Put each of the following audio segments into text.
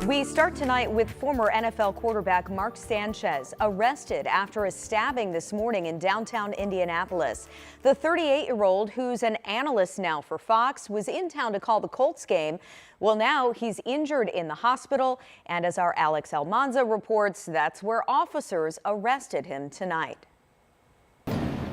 We start tonight with former NFL quarterback Mark Sanchez, arrested after a stabbing this morning in downtown Indianapolis. The 38-year-old, who's an analyst now for Fox, was in town to call the Colts game. Well, now he's injured in the hospital, and as our Alex Almanza reports, that's where officers arrested him tonight.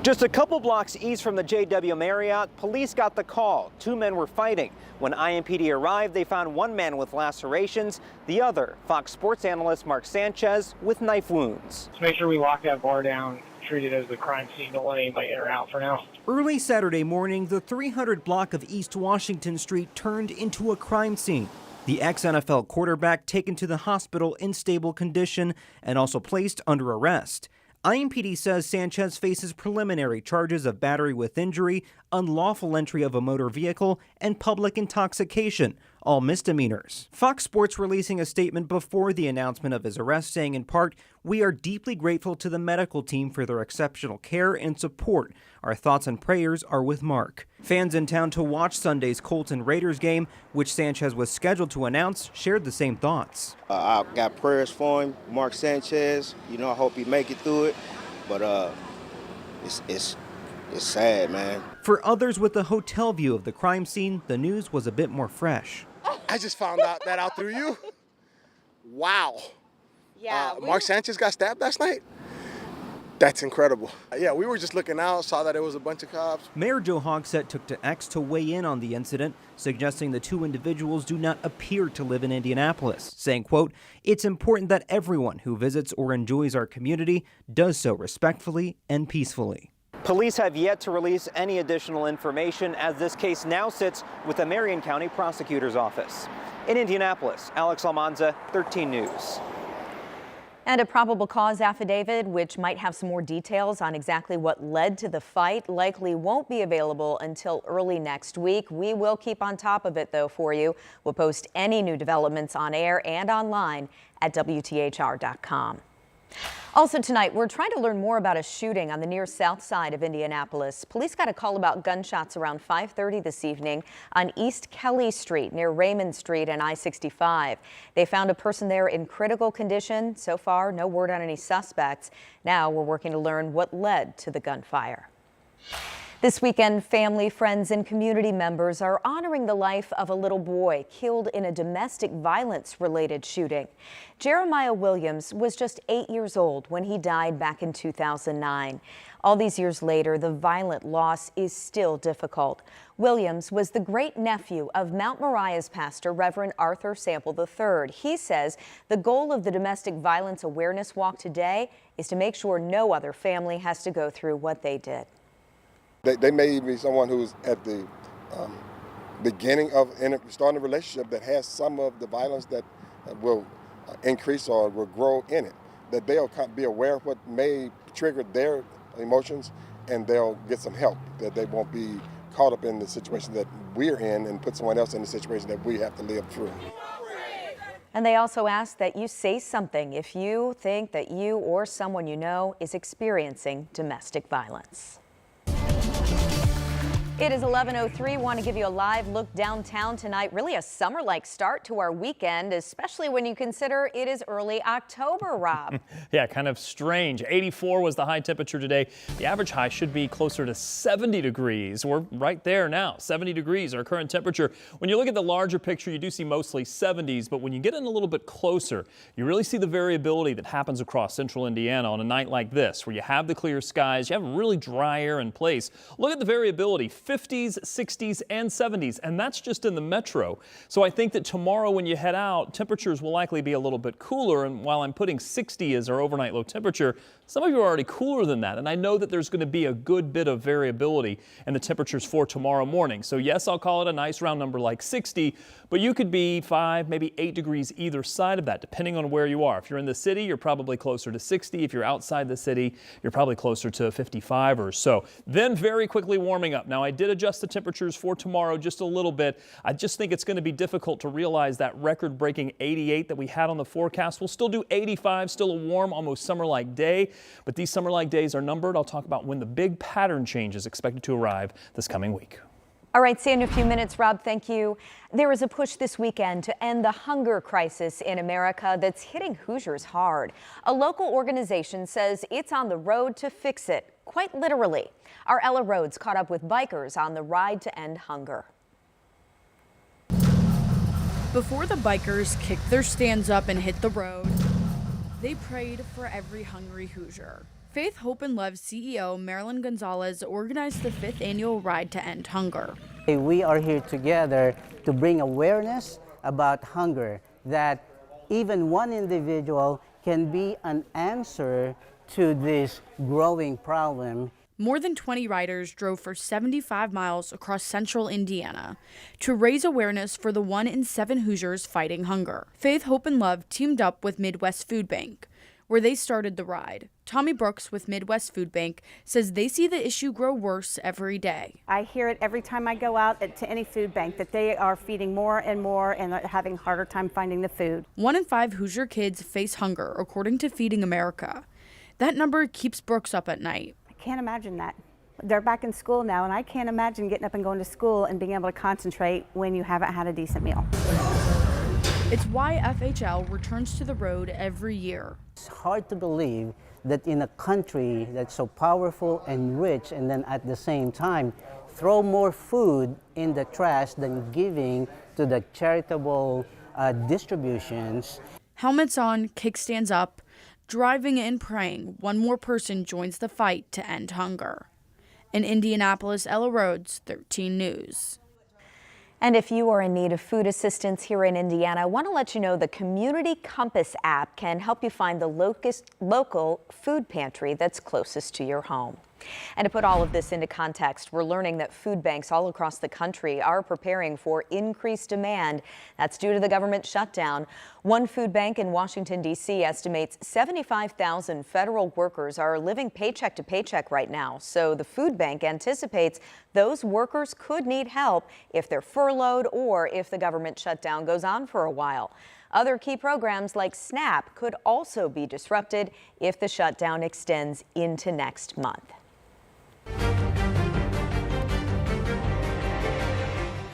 Just a couple blocks east from the JW Marriott, police got the call. Two men were fighting. When IMPD arrived, they found one man with lacerations, the other, Fox Sports analyst Mark Sanchez, with knife wounds. Let's make sure we lock that bar down, treat it as the crime scene, don't let anybody enter out for now. Early Saturday morning, the 300 block of East Washington Street turned into a crime scene. The ex-NFL quarterback taken to the hospital in stable condition and also placed under arrest. IMPD says Sanchez faces preliminary charges of battery with injury, unlawful entry of a motor vehicle, and public intoxication, all misdemeanors. Fox Sports releasing a statement before the announcement of his arrest, saying in part, "We are deeply grateful to the medical team for their exceptional care and support. Our thoughts and prayers are with Mark." Fans in town to watch Sunday's Colts and Raiders game, which Sanchez was scheduled to announce, shared the same thoughts. I've got prayers for him, Mark Sanchez. I hope he make it through it, but it's sad, man. For others with a hotel view of the crime scene, the news was a bit more fresh. I just found that out through you. Wow. Yeah. Mark Sanchez got stabbed last night? That's incredible. Yeah, we were just looking out, saw that it was a bunch of cops. Mayor Joe Hogsett took to X to weigh in on the incident, suggesting the two individuals do not appear to live in Indianapolis, saying, quote, "It's important that everyone who visits or enjoys our community does so respectfully and peacefully." Police have yet to release any additional information as this case now sits with the Marion County Prosecutor's Office. In Indianapolis, Alex Almanza, 13 News. And a probable cause affidavit, which might have some more details on exactly what led to the fight, likely won't be available until early next week. We will keep on top of it, though, for you. We'll post any new developments on air and online at WTHR.com. Also tonight, we're trying to learn more about a shooting on the near south side of Indianapolis. Police got a call about gunshots around 5:30 this evening on East Kelly Street near Raymond Street and I-65. They found a person there in critical condition. So far, no word on any suspects. Now we're working to learn what led to the gunfire. This weekend, family, friends, and community members are honoring the life of a little boy killed in a domestic violence-related shooting. Jeremiah Williams was just 8 years old when he died back in 2009. All these years later, the violent loss is still difficult. Williams was the great-nephew of Mount Moriah's pastor, Reverend Arthur Sample III. He says the goal of the Domestic Violence Awareness Walk today is to make sure no other family has to go through what they did. They may be someone who's at the beginning of starting a relationship that has some of the violence that will increase or will grow in it, that they'll be aware of what may trigger their emotions and they'll get some help, that they won't be caught up in the situation that we're in and put someone else in the situation that we have to live through. And they also ask that you say something if you think that you or someone you know is experiencing domestic violence. It is 11:03. Want to give you a live look downtown tonight. Really a summer-like start to our weekend, especially when you consider it is early October, Rob. Yeah, kind of strange. 84 was the high temperature today. The average high should be closer to 70 degrees. We're right there now. 70 degrees, our current temperature. When you look at the larger picture, you do see mostly 70s, but when you get in a little bit closer, you really see the variability that happens across central Indiana on a night like this, where you have the clear skies, you have really dry air in place. Look at the variability. 50s, 60s, and 70s, and that's just in the metro. So I think that tomorrow when you head out, temperatures will likely be a little bit cooler, and while I'm putting 60 as our overnight low temperature, some of you are already cooler than that, and I know that there's going to be a good bit of variability in the temperatures for tomorrow morning. So yes, I'll call it a nice round number like 60, but you could be 5, maybe 8 degrees either side of that, depending on where you are. If you're in the city, you're probably closer to 60. If you're outside the city, you're probably closer to 55 or so. Then very quickly warming up. Now, I did adjust the temperatures for tomorrow just a little bit. I just think it's going to be difficult to realize that record-breaking 88 that we had on the forecast. We'll still do 85, still a warm, almost summer-like day, but these summer-like days are numbered. I'll talk about when the big pattern change is expected to arrive this coming week. All right, see you in a few minutes, Rob. Thank you. There is a push this weekend to end the hunger crisis in America that's hitting Hoosiers hard. A local organization says it's on the road to fix it, quite literally. Our Ella Rhodes caught up with bikers on the ride to end hunger. Before the bikers kicked their stands up and hit the road, they prayed for every hungry Hoosier. Faith, Hope, and Love CEO Marilyn Gonzalez organized the 5th annual Ride to End Hunger. We are here together to bring awareness about hunger, that even one individual can be an answer to this growing problem. More than 20 riders drove for 75 miles across central Indiana to raise awareness for the 1 in 7 Hoosiers fighting hunger. Faith, Hope, and Love teamed up with Midwest Food Bank, where they started the ride. Tommy Brooks with Midwest Food Bank says they see the issue grow worse every day. I hear it every time I go out to any food bank that they are feeding more and more and are having a harder time finding the food. 1 in 5 Hoosier kids face hunger, according to Feeding America. That number keeps Brooks up at night. I can't imagine that. They're back in school now, and I can't imagine getting up and going to school and being able to concentrate when you haven't had a decent meal. It's why FHL returns to the road every year. It's hard to believe that in a country that's so powerful and rich, and then at the same time throw more food in the trash than giving to the charitable distributions. Helmets on, kickstands up, driving and praying one more person joins the fight to end hunger. In Indianapolis, Ella Rhodes, 13 News. And if you are in need of food assistance here in Indiana, I want to let you know the Community Compass app can help you find the local food pantry that's closest to your home. And to put all of this into context, we're learning that food banks all across the country are preparing for increased demand. That's due to the government shutdown. One food bank in Washington, D.C. estimates 75,000 federal workers are living paycheck to paycheck right now. So the food bank anticipates those workers could need help if they're furloughed or if the government shutdown goes on for a while. Other key programs like SNAP could also be disrupted if the shutdown extends into next month.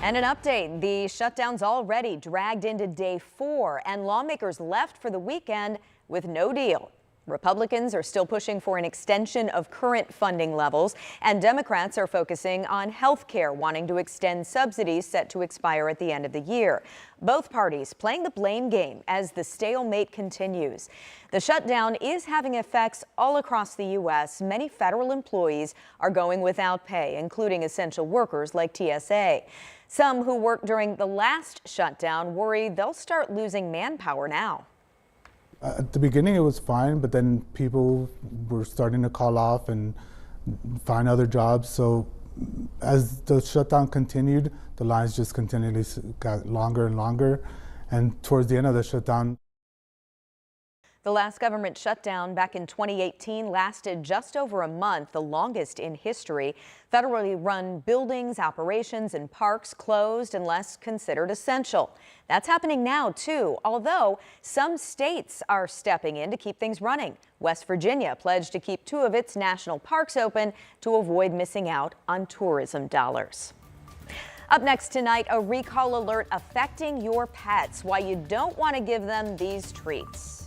And an update, the shutdown's already dragged into day 4 and lawmakers left for the weekend with no deal. Republicans are still pushing for an extension of current funding levels, and Democrats are focusing on health care, wanting to extend subsidies set to expire at the end of the year. Both parties playing the blame game as the stalemate continues. The shutdown is having effects all across the U.S. Many federal employees are going without pay, including essential workers like TSA. Some who worked during the last shutdown worry they'll start losing manpower now. At the beginning, it was fine, but then people were starting to call off and find other jobs. So as the shutdown continued, the lines just continually got longer and longer. And towards the end of the shutdown, the last government shutdown back in 2018 lasted just over a month, the longest in history. Federally run buildings, operations, and parks closed unless considered essential. That's happening now, too, although some states are stepping in to keep things running. West Virginia pledged to keep 2 of its national parks open to avoid missing out on tourism dollars. Up next tonight, a recall alert affecting your pets, why you don't want to give them these treats.